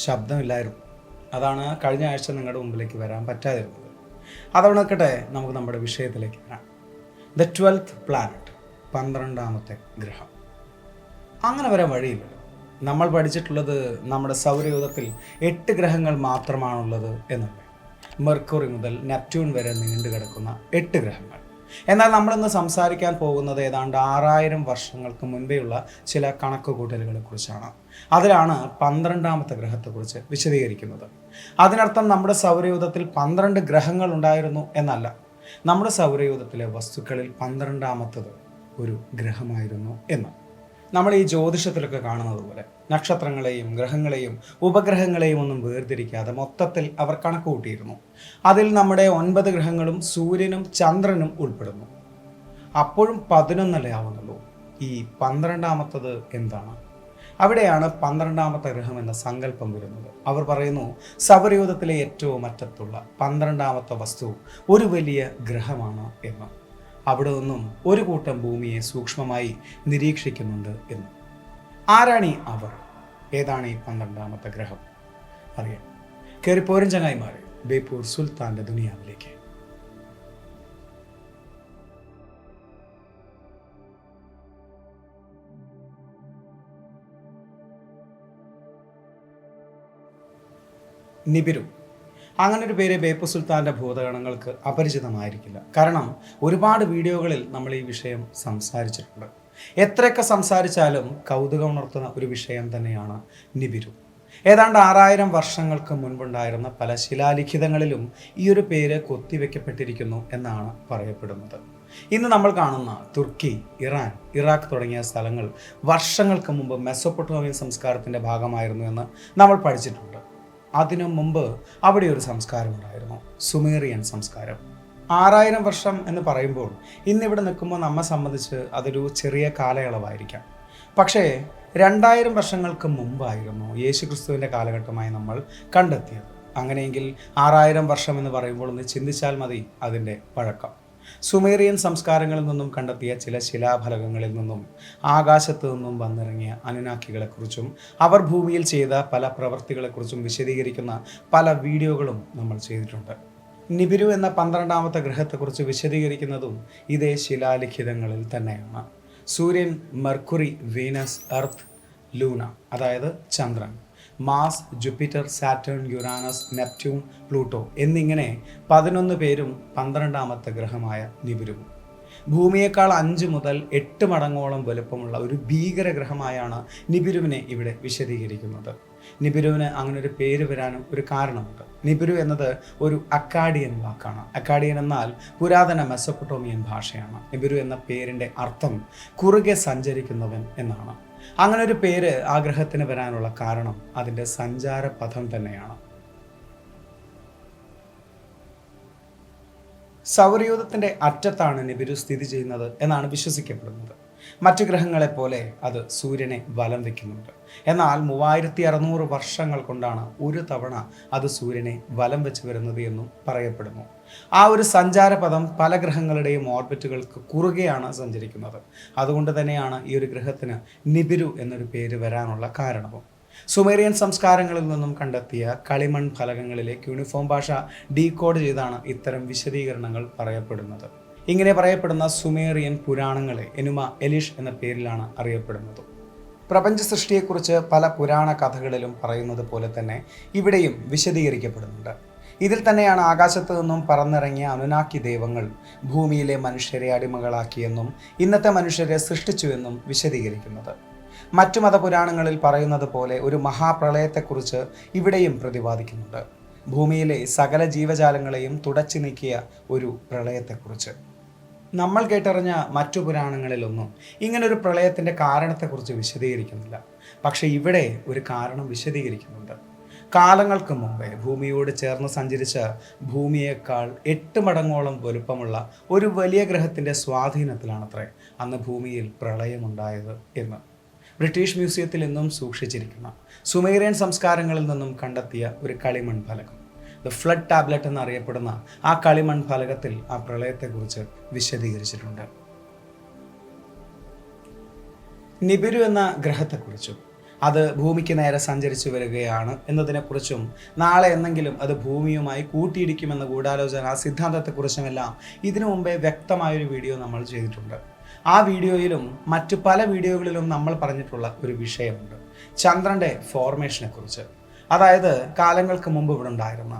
ശബ്ദമില്ലായിരുന്നു. അതാണ് കഴിഞ്ഞ ആഴ്ച നിങ്ങളുടെ മുമ്പിലേക്ക് വരാൻ പറ്റാതിരുന്നത്. അതവിടെ നിൽക്കട്ടെ, നമുക്ക് നമ്മുടെ വിഷയത്തിലേക്ക് വരാം. ദ 12th പ്ലാനറ്റ്, 12ാമത്തെ ഗ്രഹം. അങ്ങനെ വരാൻ വഴിയില്ലല്ലോ. നമ്മൾ പഠിച്ചിട്ടുള്ളത് നമ്മുടെ സൗരയൂഥത്തിൽ 8 ഗ്രഹങ്ങൾ മാത്രമാണുള്ളത് എന്നല്ലേ. മെർക്കുറി മുതൽ നെപ്റ്റ്യൂൺ വരെ നീണ്ടു കിടക്കുന്ന 8 ഗ്രഹങ്ങൾ. എന്നാൽ നമ്മളിന്ന് സംസാരിക്കാൻ പോകുന്നത് ഏതാണ്ട് 6000 വർഷങ്ങൾക്ക് മുൻപേയുള്ള ചില കണക്കുകൂട്ടലുകളെ കുറിച്ചാണ്. അതിലാണ് 12ാമത്തെ ഗ്രഹത്തെക്കുറിച്ച് വിശദീകരിക്കുന്നത്. അതിനർത്ഥം നമ്മുടെ സൗരയൂഥത്തിൽ 12 ഗ്രഹങ്ങൾ ഉണ്ടായിരുന്നു എന്നല്ല. നമ്മുടെ സൗരയൂഥത്തിലെ വസ്തുക്കളിൽ 12ാമത്തത് ഒരു ഗ്രഹമായിരുന്നു എന്ന്. നമ്മൾ ഈ ജ്യോതിഷത്തിലൊക്കെ കാണുന്നത് പോലെ നക്ഷത്രങ്ങളെയും ഗ്രഹങ്ങളെയും ഉപഗ്രഹങ്ങളെയും ഒന്നും വേർതിരിക്കാതെ മൊത്തത്തിൽ അവർ കണക്ക് കൂട്ടിയിരുന്നു. അതിൽ നമ്മുടെ 9 ഗ്രഹങ്ങളും സൂര്യനും ചന്ദ്രനും ഉൾപ്പെടുന്നു. അപ്പോഴും 11 ആവുന്നുള്ളൂ. ഈ 12ാമത്തത് എന്താണ്? അവിടെയാണ് 12ാമത്തെ ഗ്രഹം എന്ന സങ്കല്പം വരുന്നത്. അവർ പറയുന്നു, സൗരയൂഥത്തിലെ ഏറ്റവും അറ്റത്തുള്ള 12ാമത്തെ വസ്തു ഒരു വലിയ ഗ്രഹമാണ് എന്ന്. അവിടെ നിന്നും ഒരു കൂട്ടം ഭൂമിയെ സൂക്ഷ്മമായി നിരീക്ഷിക്കുന്നുണ്ട് എന്ന്. ആരാണ് ഈ അവർ? ഏതാണ് ഈ 12ാമത്തെ ഗ്രഹം? അറിയാം. കയറിപ്പോരും ചങ്ങായിമാരെ ബേപ്പൂർ സുൽത്താന്റെ ദുനിയാവിലേക്ക്. നിബിരു, അങ്ങനൊരു പേര് ബേപ്പൂർ സുൽത്താൻ്റെ ഭൂതഗണങ്ങൾക്ക് അപരിചിതമായിരിക്കില്ല. കാരണം ഒരുപാട് വീഡിയോകളിൽ നമ്മൾ ഈ വിഷയം സംസാരിച്ചിട്ടുണ്ട്. എത്രയൊക്കെ സംസാരിച്ചാലും കൗതുകമുണർത്തുന്ന ഒരു വിഷയം തന്നെയാണ് നിബിരു. ഏതാണ്ട് 6000 വർഷങ്ങൾക്ക് മുൻപുണ്ടായിരുന്ന പല ശിലാലിഖിതങ്ങളിലും ഈ ഒരു പേര് കൊത്തിവെക്കപ്പെട്ടിരിക്കുന്നു എന്നാണ് പറയപ്പെടുന്നത്. ഇന്ന് നമ്മൾ കാണുന്ന തുർക്കി, ഇറാൻ, ഇറാഖ് തുടങ്ങിയ സ്ഥലങ്ങൾ വർഷങ്ങൾക്ക് മുമ്പ് മെസോപ്പൊട്ടേമിയൻ സംസ്കാരത്തിൻ്റെ ഭാഗമായിരുന്നു എന്ന് നമ്മൾ പഠിച്ചിട്ടുണ്ട്. അതിനു മുമ്പ് അവിടെ ഒരു സംസ്കാരമുണ്ടായിരുന്നു, സുമേറിയൻ സംസ്കാരം. 6000 വർഷം എന്ന് പറയുമ്പോൾ ഇന്നിവിടെ നിൽക്കുമ്പോൾ നമ്മെ സംബന്ധിച്ച് അതൊരു ചെറിയ കാലയളവായിരിക്കാം. പക്ഷേ 2000 വർഷങ്ങൾക്ക് മുമ്പായിരുന്നു യേശുക്രിസ്തുവിൻ്റെ കാലഘട്ടമായി നമ്മൾ കണ്ടെത്തിയത്. അങ്ങനെയെങ്കിൽ 6000 വർഷം എന്ന് പറയുമ്പോൾ ഒന്ന് ചിന്തിച്ചാൽ മതി അതിൻ്റെ പഴക്കം. സുമേറിയൻ സംസ്കാരങ്ങളിൽ നിന്നും കണ്ടെത്തിയ ചില ശിലാഫലകങ്ങളിൽ നിന്നും ആകാശത്ത് നിന്നും വന്നിറങ്ങിയ അനുനാക്കികളെക്കുറിച്ചും അവർ ഭൂമിയിൽ ചെയ്ത പല പ്രവൃത്തികളെക്കുറിച്ചും വിശദീകരിക്കുന്ന പല വീഡിയോകളും നമ്മൾ ചെയ്തിട്ടുണ്ട്. നിബിരു എന്ന 12ാമത്തെ ഗ്രഹത്തെക്കുറിച്ച് വിശദീകരിക്കുന്നതും ഇതേ ശിലാലിഖിതങ്ങളിൽ തന്നെയാണ്. സൂര്യൻ, മെർക്കുറി, വീനസ്, എർത്ത്, ലൂന അതായത് ചന്ദ്രൻ, Mars, Jupiter, Saturn, Uranus, Neptune, Pluto എന്നിങ്ങനെ 11 പേരും 12ാമത്തെ ഗ്രഹമായ നിബിരുവും. ഭൂമിയേക്കാൾ 5 മുതൽ 8 മടങ്ങോളം വലുപ്പമുള്ള ഒരു ഭീകരഗ്രഹമായാണ് നിബിരുവിനെ ഇവിടെ വിശദീകരിക്കുന്നത്. നിബിരുവിന് അങ്ങനെ ഒരു പേര് വരാനും ഒരു കാരണമുണ്ട്. നിബിരു എന്നത് ഒരു അക്കാഡിയൻ വാക്കാണ്. അക്കാഡിയൻ എന്നാൽ പുരാതന മെസോപ്പൊട്ടേമിയൻ ഭാഷയാണ്. നിബിരു എന്ന പേരിൻ്റെ അർത്ഥം കുറുകെ സഞ്ചരിക്കുന്നവൻ എന്നാണ്. അങ്ങനെ ഒരു പേര് ആ ഗ്രഹത്തിന് വരാനുള്ള കാരണം അതിൻ്റെ സഞ്ചാരപഥം തന്നെയാണ്. സൗരയൂഥത്തിൻ്റെ അറ്റത്താണ് നിബിരു സ്ഥിതി ചെയ്യുന്നത് എന്നാണ് വിശ്വസിക്കപ്പെടുന്നത്. മറ്റു ഗ്രഹങ്ങളെപ്പോലെ അത് സൂര്യനെ വലം വയ്ക്കുന്നുണ്ട്. എന്നാൽ 3600 വർഷങ്ങൾ കൊണ്ടാണ് ഒരു തവണ അത് സൂര്യനെ വലം വെച്ച് വരുന്നത് എന്നും പറയപ്പെടുന്നു. ആ ഒരു സഞ്ചാരപഥം പല ഗ്രഹങ്ങളുടെയും ഓർബിറ്റുകൾക്ക് കുറുകെയാണ് സഞ്ചരിക്കുന്നത്. അതുകൊണ്ട് തന്നെയാണ് ഈ ഒരു ഗ്രഹത്തിന് നിബിരു എന്നൊരു പേര് വരാനുള്ള കാരണവും. സുമേറിയൻ സംസ്കാരങ്ങളിൽ നിന്നും കണ്ടെത്തിയ കളിമൺ ഫലകങ്ങളിലേക്ക് യൂണിഫോം ഭാഷ ഡീകോഡ് ചെയ്താണ് ഇത്തരം വിശദീകരണങ്ങൾ പറയപ്പെടുന്നത്. ഇങ്ങനെ പറയപ്പെടുന്ന സുമേറിയൻ പുരാണങ്ങളെ എനുമ എലിഷ് എന്ന പേരിലാണ് അറിയപ്പെടുന്നത്. പ്രപഞ്ച സൃഷ്ടിയെക്കുറിച്ച് പല പുരാണ കഥകളിലും പറയുന്നത് പോലെ തന്നെ ഇവിടെയും വിശദീകരിക്കപ്പെടുന്നുണ്ട്. ഇതിൽ തന്നെയാണ് ആകാശത്ത് നിന്നും പറന്നിറങ്ങിയ അനുനാക്കി ദൈവങ്ങൾ ഭൂമിയിലെ മനുഷ്യരെ അടിമകളാക്കിയെന്നും ഇന്നത്തെ മനുഷ്യരെ സൃഷ്ടിച്ചുവെന്നും വിശദീകരിക്കുന്നത്. മറ്റു മതപുരാണങ്ങളിൽ പറയുന്നത് പോലെ ഒരു മഹാപ്രളയത്തെക്കുറിച്ച് ഇവിടെയും പ്രതിപാദിക്കുന്നുണ്ട്. ഭൂമിയിലെ സകല ജീവജാലങ്ങളെയും തുടച്ചു നീക്കിയ ഒരു പ്രളയത്തെക്കുറിച്ച്. നമ്മൾ കേട്ടറിഞ്ഞ മറ്റു പുരാണങ്ങളിലൊന്നും ഇങ്ങനൊരു പ്രളയത്തിൻ്റെ കാരണത്തെക്കുറിച്ച് വിശദീകരിക്കുന്നില്ല. പക്ഷേ ഇവിടെ ഒരു കാരണം വിശദീകരിക്കുന്നുണ്ട്. കാലങ്ങൾക്ക് മുമ്പേ ഭൂമിയോട് ചേർന്ന് സഞ്ചരിച്ച ഭൂമിയേക്കാൾ 8 മടങ്ങോളം വലുപ്പമുള്ള ഒരു വലിയ ഗ്രഹത്തിൻ്റെ സ്വാധീനത്തിലാണത്രേ അന്ന് ഭൂമിയിൽ പ്രളയമുണ്ടായത് എന്ന് ബ്രിട്ടീഷ് മ്യൂസിയത്തിൽ നിന്നും സൂക്ഷിച്ചിരിക്കുന്ന സുമേറിയൻ സംസ്കാരങ്ങളിൽ നിന്നും കണ്ടെത്തിയ ഒരു കളിമൺ ഫലകം, ദ ഫ്ലഡ് ടാബ്ലറ്റ് എന്നറിയപ്പെടുന്ന ആ കളിമൺ ഫലകത്തിൽ ആ പ്രളയത്തെക്കുറിച്ച് വിശദീകരിച്ചിട്ടുണ്ട്. നിബിരു എന്ന ഗ്രഹത്തെക്കുറിച്ചും അത് ഭൂമിക്ക് നേരെ സഞ്ചരിച്ചു വരികയാണ് എന്നതിനെക്കുറിച്ചും നാളെ എന്നെങ്കിലും അത് ഭൂമിയുമായി കൂട്ടിയിടിക്കുമെന്ന ഗൂഢാലോചന സിദ്ധാന്തത്തെക്കുറിച്ചുമെല്ലാം ഇതിനു മുമ്പേ വ്യക്തമായൊരു വീഡിയോ നമ്മൾ ചെയ്തിട്ടുണ്ട്. ആ വീഡിയോയിലും മറ്റു പല വീഡിയോകളിലും നമ്മൾ പറഞ്ഞിട്ടുള്ള ഒരു വിഷയമുണ്ട്, ചന്ദ്രൻ്റെ ഫോർമേഷനെ കുറിച്ച്. അതായത് കാലങ്ങൾക്ക് മുമ്പ് ഇവിടെ ഉണ്ടായിരുന്ന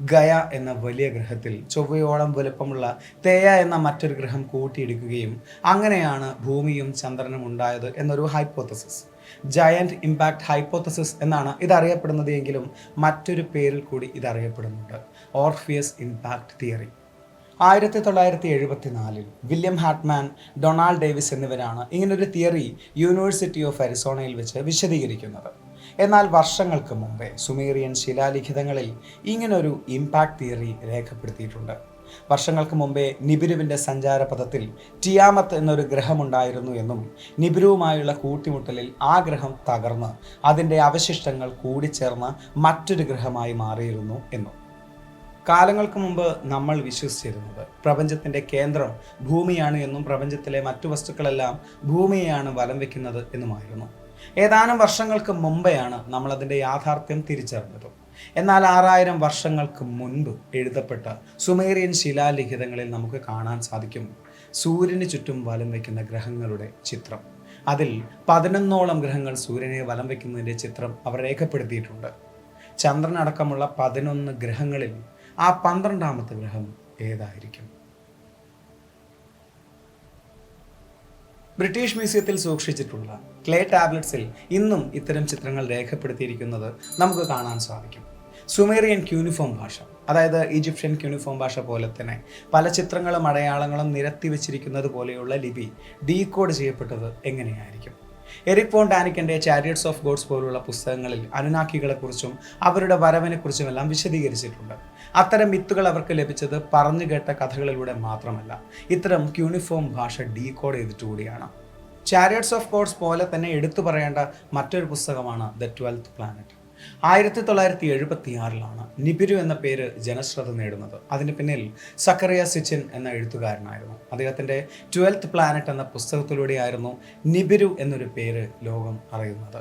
ഗയ എന്ന വലിയ ഗ്രഹത്തിൽ ചൊവ്വയോളം വലുപ്പമുള്ള തേയ എന്ന മറ്റൊരു ഗ്രഹം കൂട്ടിയിടിക്കുകയും അങ്ങനെയാണ് ഭൂമിയും ചന്ദ്രനും ഉണ്ടായത് എന്നൊരു ഹൈപ്പോത്തസിസ്, ജയന്റ് ഇമ്പാക്ട് ഹൈപ്പോത്തസിസ് എന്നാണ് ഇതറിയപ്പെടുന്നത് എങ്കിലും മറ്റൊരു പേരിൽ കൂടി ഇതറിയപ്പെടുന്നുണ്ട്, Orpheus impact theory. 1974 William Hartmann, Donald Davis എന്നിവരാണ് ഇങ്ങനൊരു തിയറി യൂണിവേഴ്സിറ്റി ഓഫ് അരിസോണയിൽ വെച്ച് വിശദീകരിക്കുന്നത്. എന്നാൽ വർഷങ്ങൾക്ക് മുമ്പേ സുമേറിയൻ ശിലാലിഖിതങ്ങളിൽ ഇങ്ങനൊരു ഇമ്പാക്ട് തിയറി രേഖപ്പെടുത്തിയിട്ടുണ്ട്. വർഷങ്ങൾക്ക് മുമ്പേ നിബിരുവിൻ്റെ സഞ്ചാരപഥത്തിൽ ടിയാമത്ത് എന്നൊരു ഗ്രഹമുണ്ടായിരുന്നു എന്നും നിബിരുവുമായുള്ള കൂട്ടിമുട്ടലിൽ ആ ഗ്രഹം തകർന്ന് അതിൻ്റെ അവശിഷ്ടങ്ങൾ കൂടിച്ചേർന്ന് മറ്റൊരു ഗ്രഹമായി മാറിയിരുന്നു എന്നും. കാലങ്ങൾക്ക് മുമ്പ് നമ്മൾ വിശ്വസിച്ചിരുന്നത് പ്രപഞ്ചത്തിൻ്റെ കേന്ദ്രം ഭൂമിയാണ് എന്നും പ്രപഞ്ചത്തിലെ മറ്റു വസ്തുക്കളെല്ലാം ഭൂമിയെയാണ് വലം വയ്ക്കുന്നത് എന്നുമായിരുന്നു. ഏതാനും വർഷങ്ങൾക്ക് മുമ്പെയാണ് നമ്മൾ അതിൻ്റെ യാഥാർത്ഥ്യം തിരിച്ചറിഞ്ഞതും. എന്നാൽ 6000 വർഷങ്ങൾക്ക് മുൻപ് എഴുതപ്പെട്ട സുമേറിയൻ ശിലാലിഖിതങ്ങളിൽ നമുക്ക് കാണാൻ സാധിക്കും സൂര്യന് ചുറ്റും വലം വയ്ക്കുന്ന ഗ്രഹങ്ങളുടെ ചിത്രം. അതിൽ 11ഓളം ഗ്രഹങ്ങൾ സൂര്യനെ വലം വയ്ക്കുന്നതിൻ്റെ ചിത്രം അവർ രേഖപ്പെടുത്തിയിട്ടുണ്ട്. ചന്ദ്രനടക്കമുള്ള 11 ഗ്രഹങ്ങളിൽ ആ 12ാമത്തെ ഗ്രഹം ഏതായിരിക്കും? ബ്രിട്ടീഷ് മ്യൂസിയത്തിൽ സൂക്ഷിച്ചിട്ടുള്ള ക്ലേ ടാബ്ലറ്റ്സിൽ ഇന്നും ഇത്തരം ചിത്രങ്ങൾ രേഖപ്പെടുത്തിയിരിക്കുന്നത് നമുക്ക് കാണാൻ സാധിക്കും. സുമേറിയൻ ക്യൂനിഫോം ഭാഷ, അതായത് ഈജിപ്ഷ്യൻ ക്യൂനിഫോം ഭാഷ പോലെ തന്നെ പല ചിത്രങ്ങളും അടയാളങ്ങളും നിരത്തി വെച്ചിരിക്കുന്നത് പോലെയുള്ള ലിപി ഡീകോഡ് ചെയ്യപ്പെട്ടത് എങ്ങനെയായിരിക്കും? എറിക് വോൺ ഡാനിക്കൻ്റെ ചാരിയറ്റ്സ് ഓഫ് ഗോഡ്സ് പോലുള്ള പുസ്തകങ്ങളിൽ അനുനാക്കികളെക്കുറിച്ചും അവരുടെ വരവിനെക്കുറിച്ചുമെല്ലാം വിശദീകരിച്ചിട്ടുണ്ട്. അത്തരം മിത്തുകൾ അവർക്ക് ലഭിച്ചത് പറഞ്ഞു കേട്ട കഥകളിലൂടെ മാത്രമല്ല, ഇത്തരം ക്യൂണിഫോം ഭാഷ ഡീകോഡ് ചെയ്തിട്ടുകൂടിയാണ്. ചാരിയറ്റ്സ് ഓഫ് ഗോഡ്സ് പോലെ തന്നെ എടുത്തു പറയേണ്ട മറ്റൊരു പുസ്തകമാണ് ദ 12th പ്ലാനറ്റ്. 1976 നിബിരു എന്ന പേര് ജനശ്രദ്ധ നേടുന്നത്. അതിന് പിന്നിൽ സക്കറിയ സിച്ചിൻ എന്ന എഴുത്തുകാരനായിരുന്നു. അദ്ദേഹത്തിൻ്റെ 12th പ്ലാനറ്റ് എന്ന പുസ്തകത്തിലൂടെയായിരുന്നു നിബിരു എന്നൊരു പേര് ലോകം അറിയുന്നത്.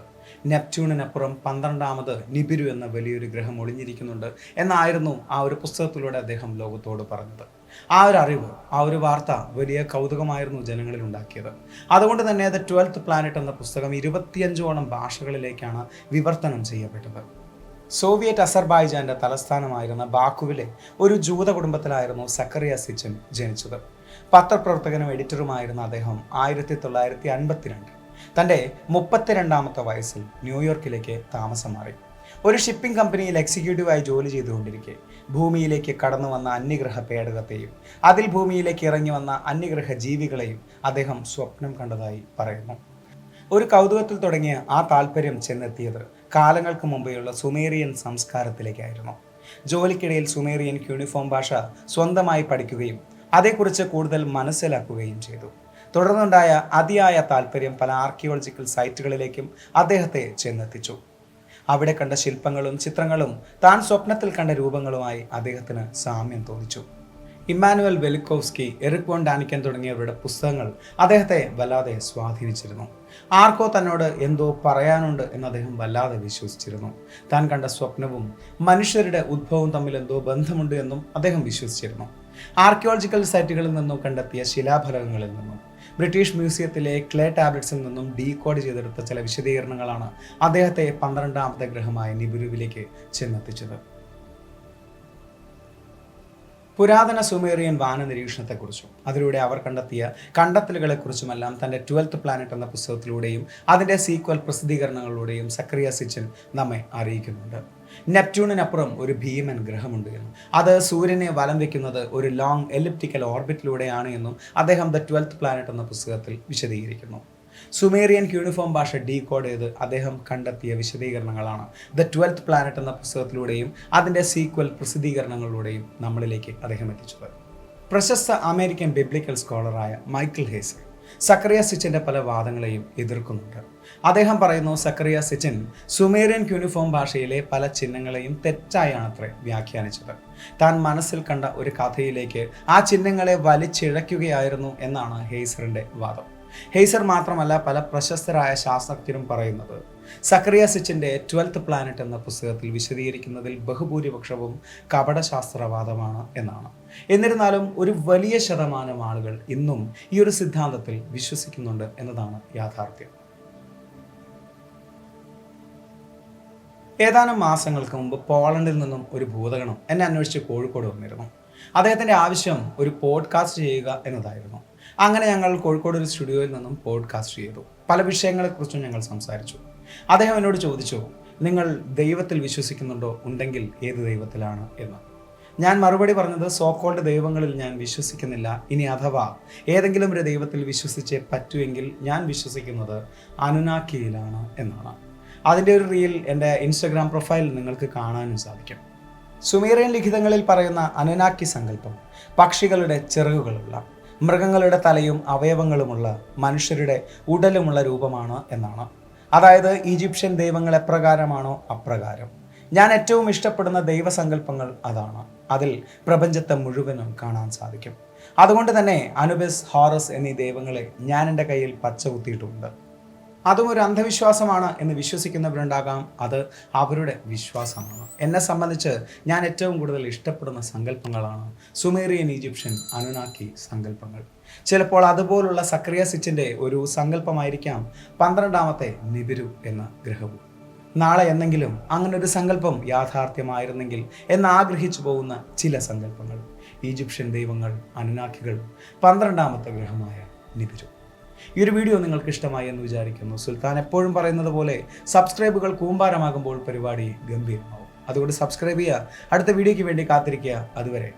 നെപ്റ്റ്യൂണിനപ്പുറം 12ാമത് നിബിരു എന്ന വലിയൊരു ഗ്രഹം ഒളിഞ്ഞിരിക്കുന്നുണ്ട് എന്നായിരുന്നു ആ ഒരു പുസ്തകത്തിലൂടെ അദ്ദേഹം ലോകത്തോട് പറഞ്ഞത്. ആ ഒരു അറിവ്, ആ ഒരു വാർത്ത വലിയ കൗതുകമായിരുന്നു ജനങ്ങളിൽ ഉണ്ടാക്കിയത്. അതുകൊണ്ട് തന്നെ ദ 12th പ്ലാനറ്റ് എന്ന പുസ്തകം 25ഓളം ഭാഷകളിലേക്കാണ് വിവർത്തനം ചെയ്യപ്പെട്ടത്. സോവിയറ്റ് അസർബൈജാന്റെ തലസ്ഥാനമായിരുന്ന ബാക്കുവിലെ ഒരു ജൂത കുടുംബത്തിലായിരുന്നു സക്കറിയ സിച്ചിൻ ജനിച്ചത്. പത്രപ്രവർത്തകനും എഡിറ്ററുമായിരുന്ന അദ്ദേഹം 1952 തൻ്റെ 32ാമത്തെ വയസ്സിൽ ന്യൂയോർക്കിലേക്ക് താമസം മാറി. ഒരു ഷിപ്പിംഗ് കമ്പനിയിൽ എക്സിക്യൂട്ടീവായി ജോലി ചെയ്തുകൊണ്ടിരിക്കെ ഭൂമിയിലേക്ക് കടന്നു വന്ന അന്യഗ്രഹ പേടകത്തെയും അതിൽ ഭൂമിയിലേക്ക് ഇറങ്ങി വന്ന അന്യഗ്രഹ ജീവികളെയും അദ്ദേഹം സ്വപ്നം കണ്ടതായി പറയുന്നു. ഒരു കൗതുകത്തിൽ തുടങ്ങിയ ആ താല്പര്യം ചെന്നെത്തിയത് കാലങ്ങൾക്ക് മുമ്പെയുള്ള സുമേറിയൻ സംസ്കാരത്തിലേക്കായിരുന്നു. ജോലിക്കിടയിൽ സുമേറിയൻ ക്യൂണിഫോം ഭാഷ സ്വന്തമായി പഠിക്കുകയും അതേക്കുറിച്ച് കൂടുതൽ മനസ്സിലാക്കുകയും ചെയ്തു. തുടർന്നുണ്ടായ അതിയായ താല്പര്യം പല ആർക്കിയോളജിക്കൽ സൈറ്റുകളിലേക്കും അദ്ദേഹത്തെ ചെന്നെത്തിച്ചു. അവിടെ കണ്ട ശില്പങ്ങളും ചിത്രങ്ങളും താൻ സ്വപ്നത്തിൽ കണ്ട രൂപങ്ങളുമായി അദ്ദേഹത്തിന് സാമ്യം തോന്നിച്ചു. ഇമ്മാനുവൽ വെലിക്കോവ്സ്കി, എറിക് വോൺ ഡാനിക്കൻ തുടങ്ങിയവരുടെ പുസ്തകങ്ങൾ അദ്ദേഹത്തെ വല്ലാതെ സ്വാധീനിച്ചിരുന്നു. ആർക്കോ തന്നോട് എന്തോ പറയാനുണ്ട് എന്ന് അദ്ദേഹം വല്ലാതെ വിശ്വസിച്ചിരുന്നു. താൻ കണ്ട സ്വപ്നവും മനുഷ്യരുടെ ഉദ്ഭവവും തമ്മിൽ എന്തോ ബന്ധമുണ്ട് എന്നും അദ്ദേഹം വിശ്വസിച്ചിരുന്നു. ആർക്കിയോളജിക്കൽ സൈറ്റുകളിൽ നിന്നും കണ്ടെത്തിയ ശിലാഫലകങ്ങളിൽ നിന്നും ബ്രിട്ടീഷ് മ്യൂസിയത്തിലെ ക്ലേ ടാബ്ലറ്റ്സിൽ നിന്നും ഡീകോഡ് ചെയ്തെടുത്ത ചില വിശദീകരണങ്ങളാണ് അദ്ദേഹത്തെ 12ാമത്തെ ഗ്രഹമായ നിബിരുവിലേക്ക് ചെന്നെത്തിച്ചത്. പുരാതന സുമേറിയൻ വാന നിരീക്ഷണത്തെക്കുറിച്ചും അതിലൂടെ അവർ കണ്ടെത്തിയ കണ്ടെത്തലുകളെക്കുറിച്ചുമെല്ലാം തൻ്റെ 12th പ്ലാനറ്റ് എന്ന പുസ്തകത്തിലൂടെയും അതിൻ്റെ സീക്വൽ പ്രസിദ്ധീകരണങ്ങളിലൂടെയും സക്കറിയ സിച്ചിൻ നമ്മെ അറിയിക്കുന്നുണ്ട്. നെപ്റ്റ്യൂണിനപ്പുറം ഒരു ഭീമൻ ഗ്രഹമുണ്ട് എന്നും അത് സൂര്യനെ വലം വയ്ക്കുന്നത് ഒരു ലോങ് എലിപ്റ്റിക്കൽ ഓർബിറ്റിലൂടെയാണ് എന്നും അദ്ദേഹം ദ 12th പ്ലാനറ്റ് എന്ന പുസ്തകത്തിൽ വിശദീകരിക്കുന്നു. സുമേറിയൻ ക്യൂണിഫോം ഭാഷ ഡീകോഡ് ചെയ്ത് അദ്ദേഹം കണ്ടെത്തിയ വിശദീകരണങ്ങളാണ് ദ 12th പ്ലാനറ്റ് എന്ന പുസ്തകത്തിലൂടെയും അതിൻ്റെ സീക്വൽ പ്രസിദ്ധീകരണങ്ങളിലൂടെയും നമ്മളിലേക്ക് അദ്ദേഹം എത്തിച്ചത്. പ്രശസ്ത അമേരിക്കൻ ബിബ്ലിക്കൽ സ്കോളറായ മൈക്കിൾ ഹേസർ സക്കറിയ സിച്ചിൻ്റെ പല വാദങ്ങളെയും എതിർക്കുന്നുണ്ട്. അദ്ദേഹം പറയുന്നു, സക്കറിയ സിച്ചിൻ സുമേറിയൻ ക്യൂണിഫോം ഭാഷയിലെ പല ചിഹ്നങ്ങളെയും തെറ്റായാണത്രേ വ്യാഖ്യാനിച്ചത്. താൻ മനസ്സിൽ കണ്ട ഒരു കഥയിലേക്ക് ആ ചിഹ്നങ്ങളെ വലിച്ചിഴയ്ക്കുകയായിരുന്നു എന്നാണ് ഹേസറിൻ്റെ വാദം. ഹേസർ മാത്രമല്ല പല പ്രശസ്തരായ ശാസ്ത്രജ്ഞരും പറയുന്നത് സക്കറിയ സിച്ചിൻ്റെ 12th പ്ലാനറ്റ് എന്ന പുസ്തകത്തിൽ വിശദീകരിക്കുന്നതിൽ ബഹുഭൂരിപക്ഷവും കപടശാസ്ത്രവാദമാണ് എന്നാണ്. എന്നിരുന്നാലും ഒരു വലിയ ശതമാനം ആളുകൾ ഇന്നും ഈ ഒരു സിദ്ധാന്തത്തിൽ വിശ്വസിക്കുന്നുണ്ട് എന്നതാണ് യാഥാർത്ഥ്യം. ഏതാനും മാസങ്ങൾക്ക് മുമ്പ് പോളണ്ടിൽ നിന്നും ഒരു ഭൂതഗണം എന്നെ അന്വേഷിച്ച് കോഴിക്കോട് വന്നിരുന്നു. അദ്ദേഹത്തിൻ്റെ ആവശ്യം ഒരു പോഡ്കാസ്റ്റ് ചെയ്യുക എന്നതായിരുന്നു. അങ്ങനെ ഞങ്ങൾ കോഴിക്കോട് ഒരു സ്റ്റുഡിയോയിൽ നിന്നും പോഡ്കാസ്റ്റ് ചെയ്തു. പല വിഷയങ്ങളെക്കുറിച്ചും ഞങ്ങൾ സംസാരിച്ചു. അദ്ദേഹം എന്നോട് ചോദിച്ചു, നിങ്ങൾ ദൈവത്തിൽ വിശ്വസിക്കുന്നുണ്ടോ? ഉണ്ടെങ്കിൽ ഏത് ദൈവത്തിലാണ് എന്ന്. ഞാൻ മറുപടി പറഞ്ഞത്, സോക്കോൾഡ് ദൈവങ്ങളിൽ ഞാൻ വിശ്വസിക്കുന്നില്ല. ഇനി അഥവാ ഏതെങ്കിലും ഒരു ദൈവത്തിൽ വിശ്വസിച്ചേ പറ്റുമെങ്കിൽ ഞാൻ വിശ്വസിക്കുന്നത് അനുനാക്കിയിലാണ് എന്നാണ്. അതിൻ്റെ ഒരു റീൽ എൻ്റെ ഇൻസ്റ്റഗ്രാം പ്രൊഫൈലിൽ നിങ്ങൾക്ക് കാണാനും സാധിക്കും. സുമേറിയൻ ലിഖിതങ്ങളിൽ പറയുന്ന അനുനാക്കി സങ്കല്പം പക്ഷികളുടെ ചിറകുകളുള്ള, മൃഗങ്ങളുടെ തലയും അവയവങ്ങളുമുള്ള, മനുഷ്യരുടെ ഉടലുമുള്ള രൂപമാണ് എന്നാണ്. അതായത് ഈജിപ്ഷ്യൻ ദൈവങ്ങൾ എപ്രകാരമാണോ അപ്രകാരം. ഞാൻ ഏറ്റവും ഇഷ്ടപ്പെടുന്ന ദൈവസങ്കല്പങ്ങൾ അതാണ്. അതിൽ പ്രപഞ്ചത്തെ മുഴുവനും കാണാൻ സാധിക്കും. അതുകൊണ്ട് തന്നെ അനുബിസ്, ഹോറസ് എന്നീ ദൈവങ്ങളെ ഞാൻ എൻ്റെ കയ്യിൽ പച്ച കുത്തിയിട്ടുമുണ്ട്. അതും ഒരു അന്ധവിശ്വാസമാണ് എന്ന് വിശ്വസിക്കുന്നവരുണ്ടാകാം. അത് അവരുടെ വിശ്വാസമാണ്. എന്നെ സംബന്ധിച്ച് ഞാൻ ഏറ്റവും കൂടുതൽ ഇഷ്ടപ്പെടുന്ന സങ്കല്പങ്ങളാണ് സുമേറിയൻ, ഈജിപ്ഷ്യൻ, അനുനാക്കി സങ്കല്പങ്ങൾ. ചിലപ്പോൾ അതുപോലുള്ള സക്കറിയ സിച്ചിൻ്റെ ഒരു സങ്കല്പമായിരിക്കാം 12ാമത്തെ നിബിരു എന്ന ഗ്രഹവും. നാളെ എന്നെങ്കിലും അങ്ങനെ ഒരു സങ്കല്പം യാഥാർത്ഥ്യമായിരുന്നെങ്കിൽ എന്നാഗ്രഹിച്ചു പോകുന്ന ചില സങ്കല്പങ്ങൾ. ഈജിപ്ഷ്യൻ ദൈവങ്ങൾ, അനുനാക്കികൾ, 12ാമത്തെ ഗ്രഹമായ നിബിരു. ഈ ഒരു വീഡിയോ നിങ്ങൾക്ക് ഇഷ്ടമായി എന്ന് വിചാരിക്കുന്നു. സുൽത്താൻ എപ്പോഴും പറയുന്നത് പോലെ സബ്സ്ക്രൈബുകൾ കൂമ്പാരമാകുമ്പോൾ പരിപാടി ഗംഭീരമാവും. അതുകൊണ്ട് സബ്സ്ക്രൈബ് ചെയ്യുക. അടുത്ത വീഡിയോയ്ക്ക് വേണ്ടി കാത്തിരിക്കുക. അതുവരെ